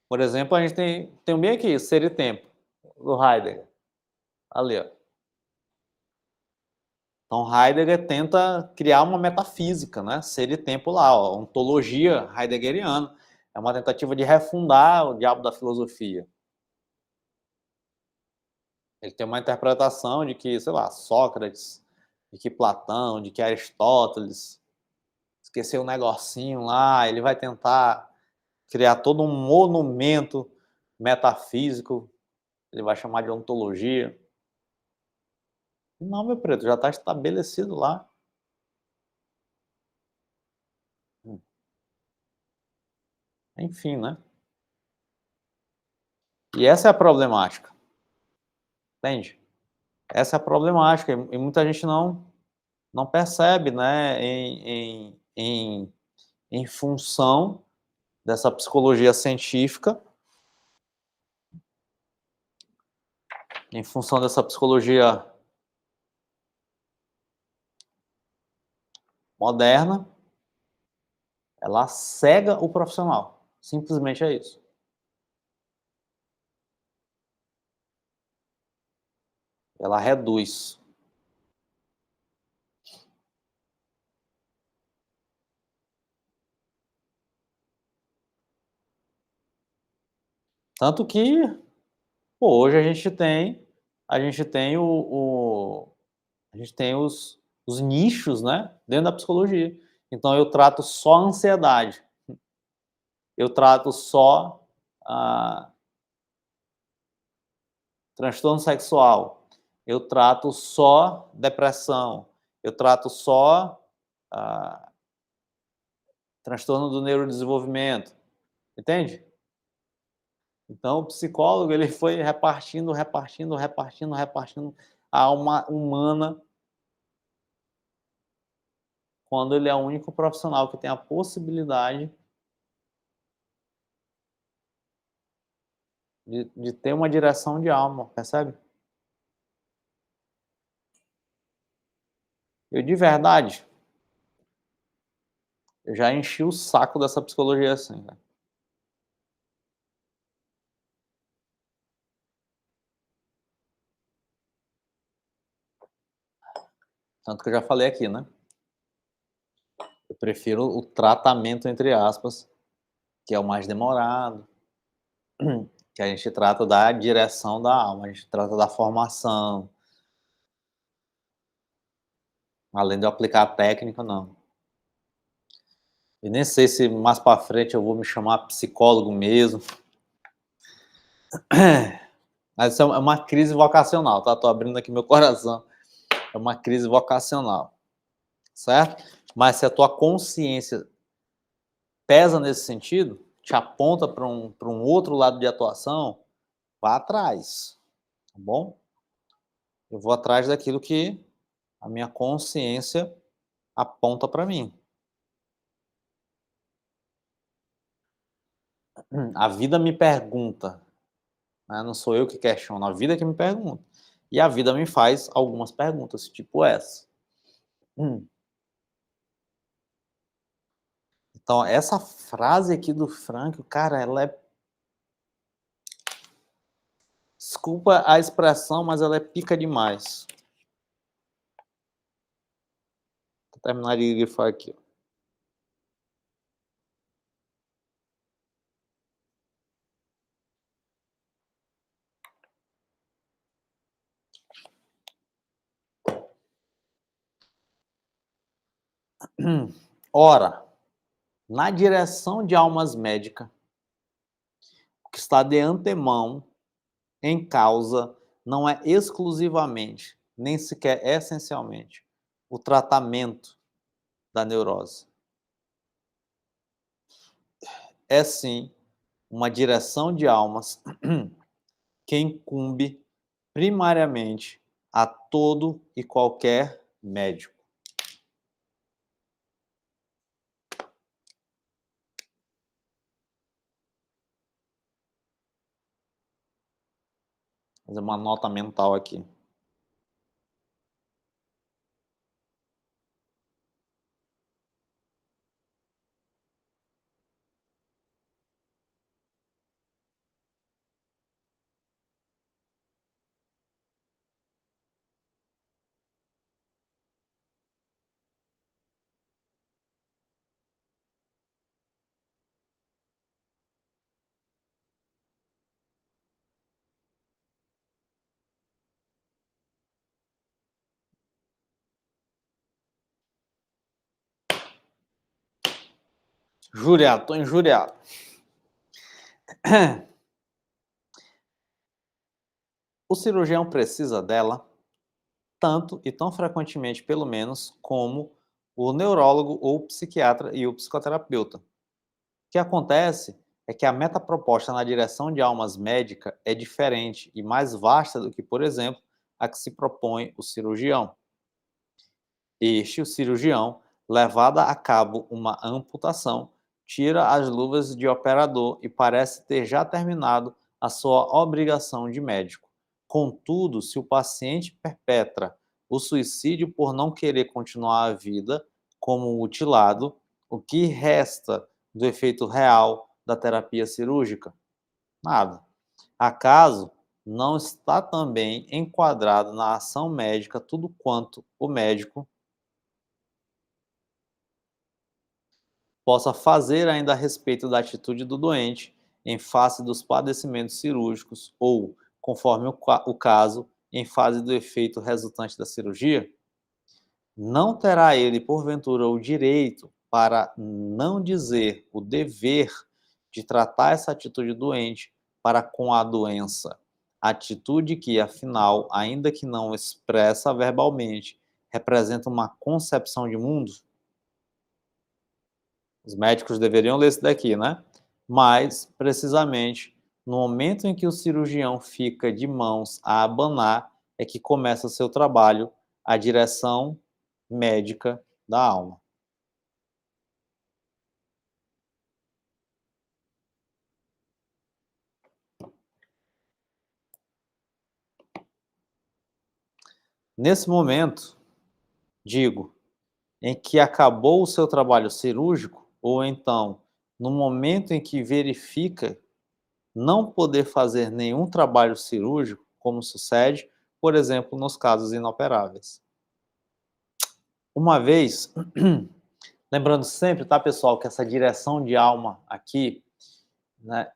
Por exemplo, a gente tem bem aqui, Ser e Tempo, do Heidegger. Ali, ó. Então, Heidegger tenta criar uma metafísica, né? Ser e tempo lá, ó, ontologia heideggeriana. É uma tentativa de refundar o diabo da filosofia. Ele tem uma interpretação de que, sei lá, Sócrates, de que Platão, de que Aristóteles esqueceu um negocinho lá, ele vai tentar criar todo um monumento metafísico, ele vai chamar de ontologia. Não, meu preto, já está estabelecido lá. Enfim, né? E essa é a problemática, entende? Essa é a problemática, e muita gente não percebe, né, em função dessa psicologia científica, em função dessa psicologia moderna, ela cega o profissional. Simplesmente é isso. Ela reduz. Tanto que, pô, hoje a gente tem os nichos, né, dentro da psicologia. Então eu trato só a ansiedade. Eu trato só transtorno sexual. Eu trato só depressão. Eu trato só transtorno do neurodesenvolvimento. Entende? Então, o psicólogo ele foi repartindo a alma humana quando ele é o único profissional que tem a possibilidade de ter uma direção de alma, percebe? Eu, de verdade, eu já enchi o saco dessa psicologia assim, né? Tanto que eu já falei aqui, né? Eu prefiro o tratamento, entre aspas, que é o mais demorado, que a gente trata da direção da alma, a gente trata da formação, além de eu aplicar a técnica, não. E nem sei se mais para frente eu vou me chamar psicólogo mesmo. Mas isso é uma crise vocacional, tá? Tô abrindo aqui meu coração. É uma crise vocacional, certo? Mas se a tua consciência pesa nesse sentido, te aponta para um outro lado de atuação, vá atrás, tá bom? Eu vou atrás daquilo que a minha consciência aponta para mim. A vida me pergunta, né? Não sou eu que questiono, a vida que me pergunta. E a vida me faz algumas perguntas, tipo essa. Hum. Então, essa frase aqui do Frank, cara, ela é, desculpa a expressão, mas ela é pica demais. Vou terminar de grifar aqui, ó. Ora, na direção de almas médicas, o que está de antemão em causa não é exclusivamente, nem sequer essencialmente, o tratamento da neurose. É sim uma direção de almas que incumbe primariamente a todo e qualquer médico. Vou fazer uma nota mental aqui. Juriado, estou injuriado. O cirurgião precisa dela tanto e tão frequentemente, pelo menos, como o neurólogo ou o psiquiatra e o psicoterapeuta. O que acontece é que a meta proposta na direção de almas médica é diferente e mais vasta do que, por exemplo, a que se propõe o cirurgião. O cirurgião, levada a cabo uma amputação, tira as luvas de operador e parece ter já terminado a sua obrigação de médico. Contudo, se o paciente perpetra o suicídio por não querer continuar a vida como mutilado, o que resta do efeito real da terapia cirúrgica? Nada. Acaso não está também enquadrado na ação médica tudo quanto o médico possa fazer ainda a respeito da atitude do doente em face dos padecimentos cirúrgicos ou, conforme o caso, em face do efeito resultante da cirurgia? Não terá ele, porventura, o direito, para não dizer o dever, de tratar essa atitude doente para com a doença, atitude que, afinal, ainda que não expressa verbalmente, representa uma concepção de mundo? Os médicos deveriam ler isso daqui, né? Mas, precisamente, no momento em que o cirurgião fica de mãos a abanar, é que começa seu trabalho, a direção médica da alma. Nesse momento, digo, em que acabou o seu trabalho cirúrgico, ou então, no momento em que verifica não poder fazer nenhum trabalho cirúrgico, como sucede, por exemplo, nos casos inoperáveis. Uma vez, lembrando sempre, tá, pessoal, que essa direção de alma aqui, né,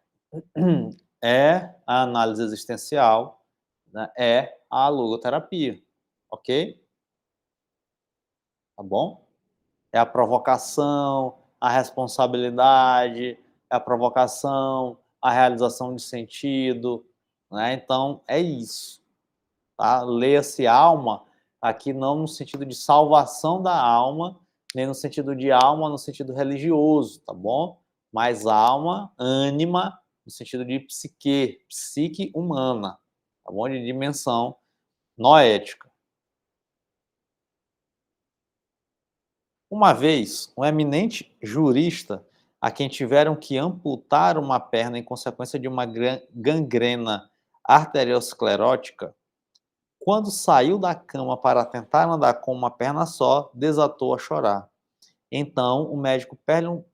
é a análise existencial, né, é a logoterapia, ok? Tá bom? É a provocação, a responsabilidade, é a provocação, a realização de sentido, né? Então, é isso, tá? Leia-se alma aqui não no sentido de salvação da alma, nem no sentido de alma no sentido religioso, tá bom? Mas alma, ânima, no sentido de psique humana, tá bom? De dimensão noética. Uma vez, um eminente jurista a quem tiveram que amputar uma perna em consequência de uma gangrena arteriosclerótica, quando saiu da cama para tentar andar com uma perna só, desatou a chorar. Então, o médico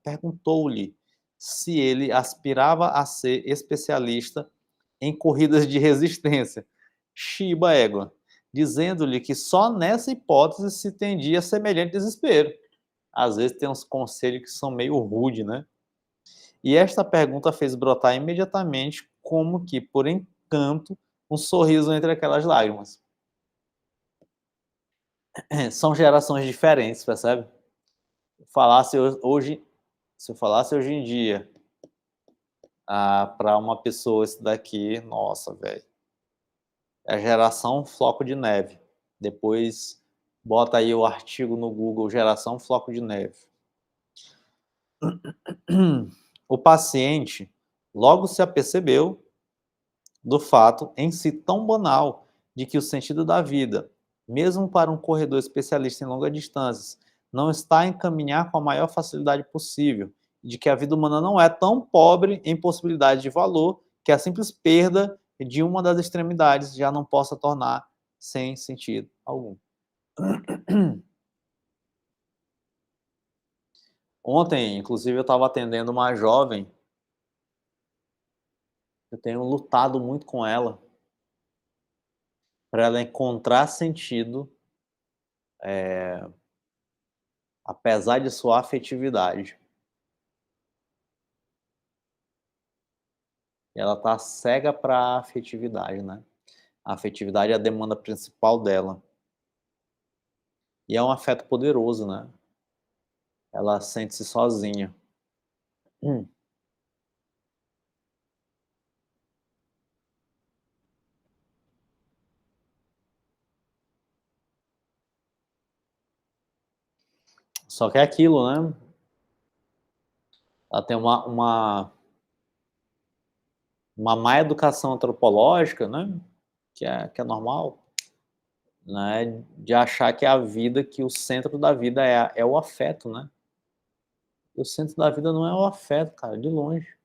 perguntou-lhe se ele aspirava a ser especialista em corridas de resistência, Shiba égua, dizendo-lhe que só nessa hipótese se tendia a semelhante desespero. Às vezes tem uns conselhos que são meio rude, né? E esta pergunta fez brotar imediatamente, como que por encanto, um sorriso entre aquelas lágrimas. São gerações diferentes, percebe? Falasse hoje, se eu falasse hoje em dia para uma pessoa isso daqui, nossa, velho, é a geração floco de neve. Depois bota aí o artigo no Google, geração floco de neve. O paciente logo se apercebeu do fato em si tão banal de que o sentido da vida, mesmo para um corredor especialista em longas distâncias, não está em caminhar com a maior facilidade possível, de que a vida humana não é tão pobre em possibilidade de valor que a simples perda de uma das extremidades já não possa tornar sem sentido algum. Ontem, inclusive, eu estava atendendo uma jovem. Eu tenho lutado muito com ela para ela encontrar sentido, apesar de sua afetividade. Ela tá cega para a afetividade, né? A afetividade é a demanda principal dela. E é um afeto poderoso, né? Ela sente-se sozinha. Hum. Só que é aquilo, né? Ela tem uma má educação antropológica, né? Que é normal, né? De achar que a vida, que o centro da vida é o afeto, né? E o centro da vida não é o afeto, cara, de longe.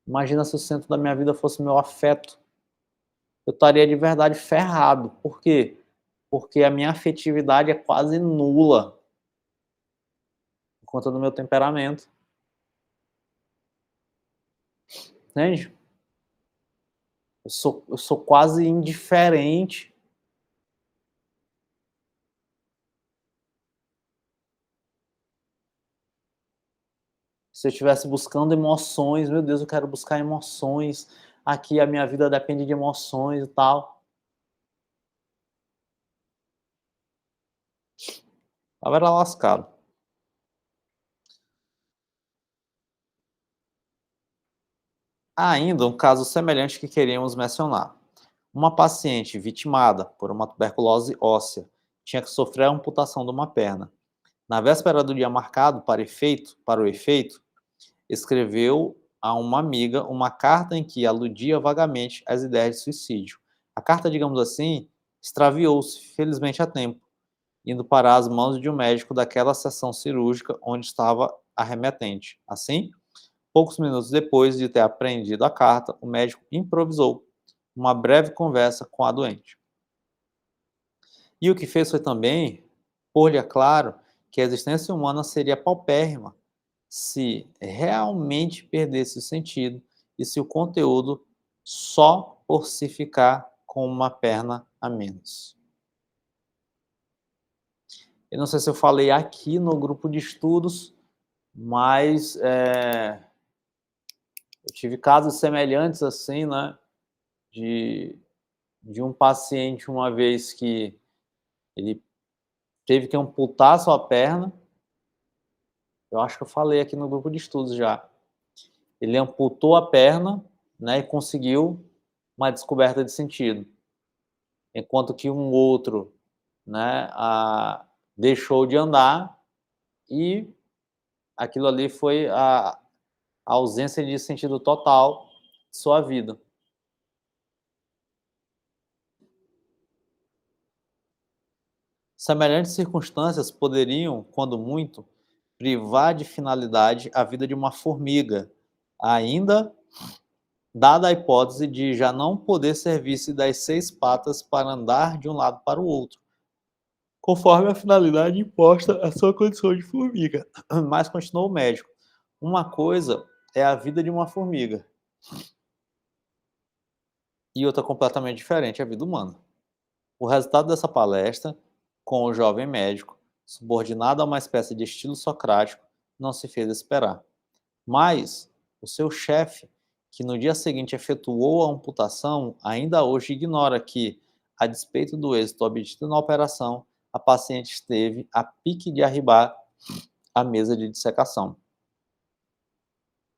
Imagina se o centro da minha vida fosse meu afeto. Eu estaria de verdade ferrado. Por quê? Porque a minha afetividade é quase nula por conta do meu temperamento. Entende? Eu sou quase indiferente. Se eu estivesse buscando emoções, meu Deus, eu quero buscar emoções. Aqui a minha vida depende de emoções e tal. Tava era lascado. Há ainda um caso semelhante que queríamos mencionar. Uma paciente vitimada por uma tuberculose óssea tinha que sofrer a amputação de uma perna. Na véspera do dia marcado para o efeito, escreveu a uma amiga uma carta em que aludia vagamente às ideias de suicídio. A carta, digamos assim, extraviou-se, felizmente a tempo, indo para as mãos de um médico daquela sessão cirúrgica onde estava a remetente. Assim, poucos minutos depois de ter apreendido a carta, o médico improvisou uma breve conversa com a doente. E o que fez foi também pôr-lhe claro que a existência humana seria paupérrima se realmente perdesse o sentido e se o conteúdo só por se ficar com uma perna a menos. Eu não sei se eu falei aqui no grupo de estudos, mas eu tive casos semelhantes assim, né? De um paciente uma vez que ele teve que amputar sua perna. Eu acho que eu falei aqui no grupo de estudos já. Ele amputou a perna, né, e conseguiu uma descoberta de sentido. Enquanto que um outro, né, deixou de andar e aquilo ali foi a ausência de sentido total de sua vida. Semelhantes circunstâncias poderiam, quando muito, privar de finalidade a vida de uma formiga, ainda dada a hipótese de já não poder servir-se das 6 patas para andar de um lado para o outro, conforme a finalidade imposta à sua condição de formiga. Mas continuou o médico. Uma coisa é a vida de uma formiga, e outra completamente diferente é a vida humana. O resultado dessa palestra, com o jovem médico, subordinado a uma espécie de estilo socrático, não se fez esperar. Mas o seu chefe, que no dia seguinte efetuou a amputação, ainda hoje ignora que, a despeito do êxito obtido na operação, a paciente esteve a pique de arribar à mesa de dissecação.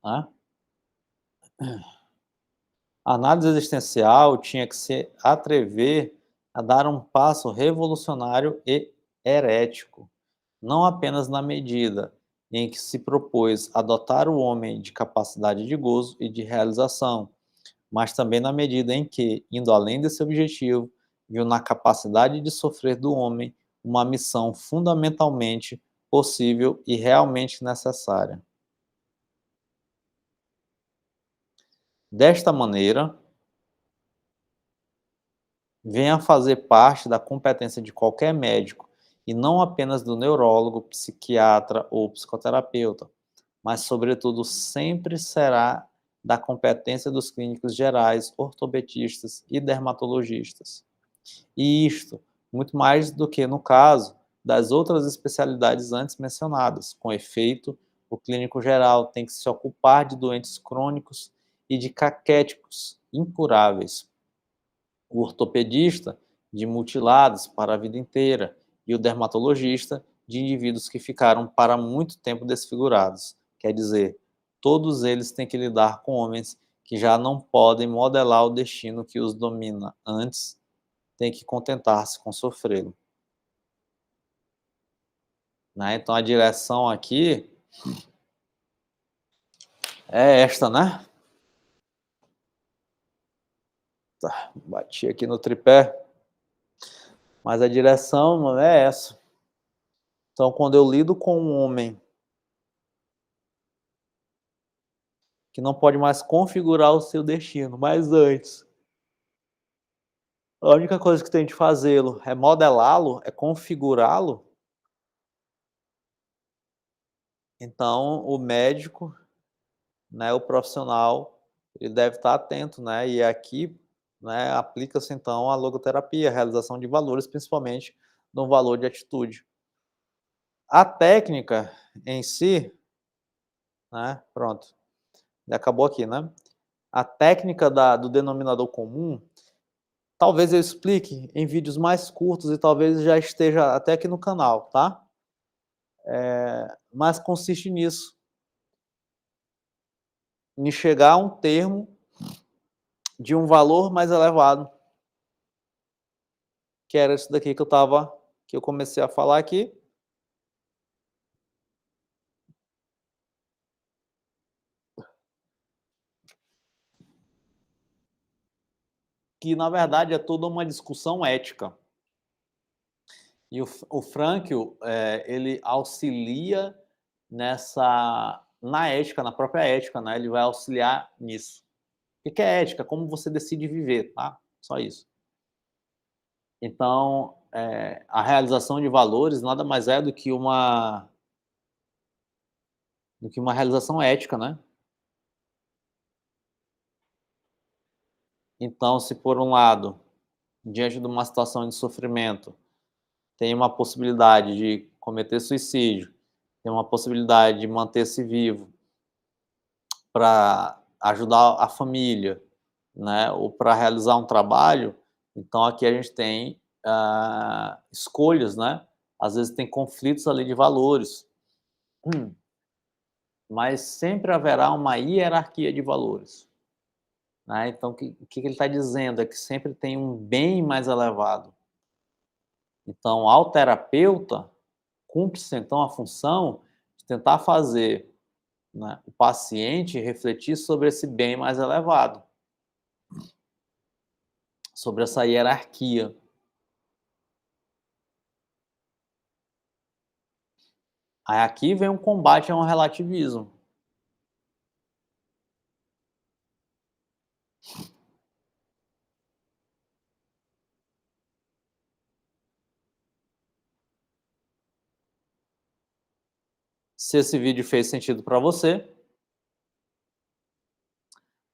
Né? A análise existencial tinha que se atrever a dar um passo revolucionário e herético, não apenas na medida em que se propôs adotar o homem de capacidade de gozo e de realização, mas também na medida em que, indo além desse objetivo, viu na capacidade de sofrer do homem uma missão fundamentalmente possível e realmente necessária. Desta maneira, vem a fazer parte da competência de qualquer médico, e não apenas do neurólogo, psiquiatra ou psicoterapeuta, mas, sobretudo, sempre será da competência dos clínicos gerais, ortopedistas e dermatologistas. E isto, muito mais do que no caso das outras especialidades antes mencionadas. Com efeito, o clínico geral tem que se ocupar de doentes crônicos e de caquéticos incuráveis, o ortopedista de mutilados para a vida inteira e o dermatologista de indivíduos que ficaram para muito tempo desfigurados. Quer dizer, todos eles têm que lidar com homens que já não podem modelar o destino que os domina, antes têm que contentar-se com sofrê-lo. Né? Então a direção aqui é esta, né? Tá, bati aqui no tripé. Mas a direção, mano, é essa. Então, quando eu lido com um homem que não pode mais configurar o seu destino, mas antes, a única coisa que tem de fazê-lo é modelá-lo, é configurá-lo, então o médico, né, o profissional, ele deve estar atento, né? E aqui, né, aplica-se então a logoterapia, a realização de valores, principalmente no valor de atitude. A técnica em si, né, pronto, acabou aqui, né? A técnica do denominador comum, talvez eu explique em vídeos mais curtos e talvez já esteja até aqui no canal, tá? Mas consiste nisso, em chegar a um termo de um valor mais elevado, que era isso daqui que eu comecei a falar aqui. Que na verdade é toda uma discussão ética. E o Frankl, ele auxilia na ética, na própria ética, né? Ele vai auxiliar nisso. O que é ética? Como você decide viver, tá? Só isso. Então, a realização de valores nada mais é do que uma realização ética, né? Então, se por um lado, diante de uma situação de sofrimento, tem uma possibilidade de cometer suicídio, tem uma possibilidade de manter-se vivo para ajudar a família, né, ou para realizar um trabalho, então aqui a gente tem escolhas, né? Às vezes tem conflitos ali de valores, mas sempre haverá uma hierarquia de valores. Né? Então, o que ele está dizendo é que sempre tem um bem mais elevado. Então, ao terapeuta, cumpre-se então a função de tentar fazer, né, o paciente refletir sobre esse bem mais elevado, sobre essa hierarquia. Aí aqui vem um combate a um relativismo. Se esse vídeo fez sentido para você,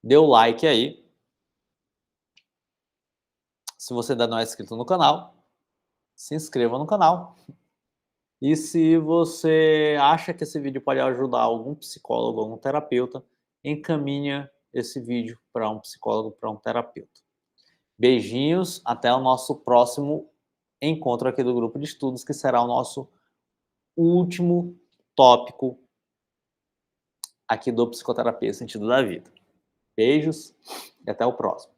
dê o like aí. Se você ainda não é inscrito no canal, se inscreva no canal. E se você acha que esse vídeo pode ajudar algum psicólogo, algum terapeuta, encaminha esse vídeo para um psicólogo, para um terapeuta. Beijinhos, até o nosso próximo encontro aqui do grupo de estudos, que será o nosso último tópico aqui do Psicoterapia Sentido da Vida. Beijos e até o próximo.